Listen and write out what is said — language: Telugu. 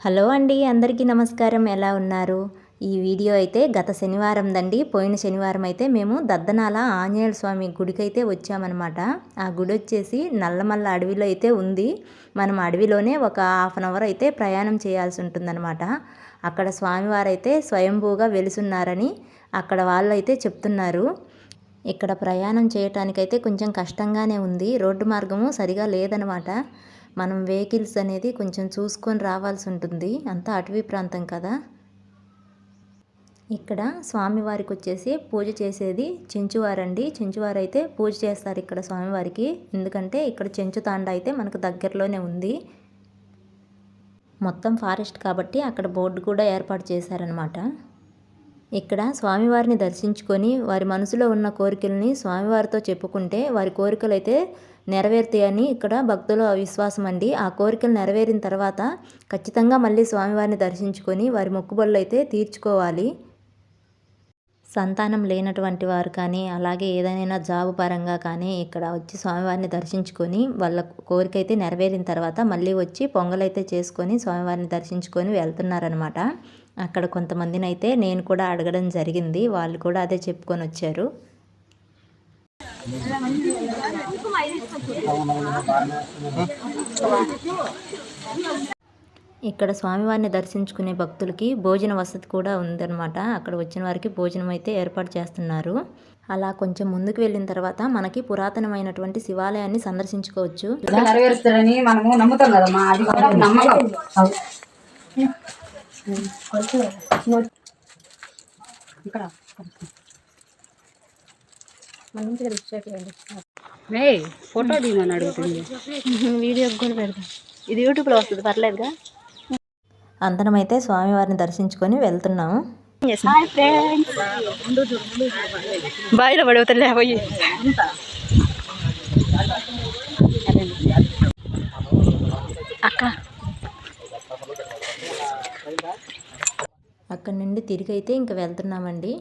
హలో అండి, అందరికీ నమస్కారం. ఎలా ఉన్నారు? ఈ వీడియో అయితే గత శనివారం దండి. పోయిన శనివారం అయితే మేము దద్దనాల ఆంజనేయ స్వామి గుడికైతే వచ్చామన్నమాట. ఆ గుడి వచ్చేసి నల్లమల్ల అడవిలో అయితే ఉంది. మనం అడవిలోనే ఒక హాఫ్ అన్ అవర్ అయితే ప్రయాణం చేయాల్సి ఉంటుందన్నమాట. అక్కడ స్వామివారు అయితే స్వయంభూగా వెలుసున్నారని అక్కడ వాళ్ళు అయితే చెప్తున్నారు. ఇక్కడ ప్రయాణం చేయటానికైతే కొంచెం కష్టంగానే ఉంది. రోడ్డు మార్గము సరిగా లేదనమాట. మనం వెహికల్స్ అనేది కొంచెం చూసుకొని రావాల్సి ఉంటుంది. అంతా అటవీ ప్రాంతం కదా. ఇక్కడ స్వామివారికి వచ్చేసి పూజ చేసేది చెంచువారండి. చెంచువారు అయితే పూజ చేస్తారు ఇక్కడ స్వామివారికి. ఎందుకంటే ఇక్కడ చెంచుతాండ అయితే మనకు దగ్గరలోనే ఉంది. మొత్తం ఫారెస్ట్ కాబట్టి అక్కడ బోర్డు కూడా ఏర్పాటు చేశారనమాట. ఇక్కడ స్వామివారిని దర్శించుకొని వారి మనసులో ఉన్న కోరికల్ని స్వామివారితో చెప్పుకుంటే వారి కోరికలు అయితే నెరవేరుతాయని ఇక్కడ భక్తుల విశ్వాసం అండి. ఆ కోరికలు నెరవేరిన తర్వాత ఖచ్చితంగా మళ్ళీ స్వామివారిని దర్శించుకొని వారి మొక్కుబడులు అయితే తీర్చుకోవాలి. సంతానం లేనటువంటి వారు కానీ, అలాగే ఏదైనా జాబు పరంగా కానీ ఇక్కడ వచ్చి స్వామివారిని దర్శించుకొని వాళ్ళ కోరిక అయితే నెరవేరిన తర్వాత మళ్ళీ వచ్చి పొంగలైతే చేసుకొని స్వామివారిని దర్శించుకొని వెళ్తున్నారనమాట. అక్కడ కొంతమందిని అయితే నేను కూడా అడగడం జరిగింది. వాళ్ళు కూడా అదే చెప్పుకొని వచ్చారు. ఇక్కడ స్వామివారిని దర్శించుకునే భక్తులకి భోజన వసతి కూడా ఉందన్నమాట. అక్కడ వచ్చిన వారికి భోజనం అయితే ఏర్పాటు చేస్తున్నారు. అలా కొంచెం ముందుకు వెళ్ళిన తర్వాత మనకి పురాతనమైనటువంటి శివాలయాన్ని సందర్శించుకోవచ్చు. నెరవేరుస్తారని మనము నమ్ముతాం కదమ్మా, అది కూడా నమ్మకం. ఫోటో దిగమని అడుగుతుంది. వీడియో కూడా పెడతాం. ఇది యూట్యూబ్లో వస్తుంది, పర్లేదుగా. అందరం అయితే స్వామివారిని దర్శించుకొని వెళ్తున్నాము. బాయిలో పడవుతలే పోయి. అక్కడ నుండి తిరిగి అయితే ఇంకా వెళ్తున్నామండి.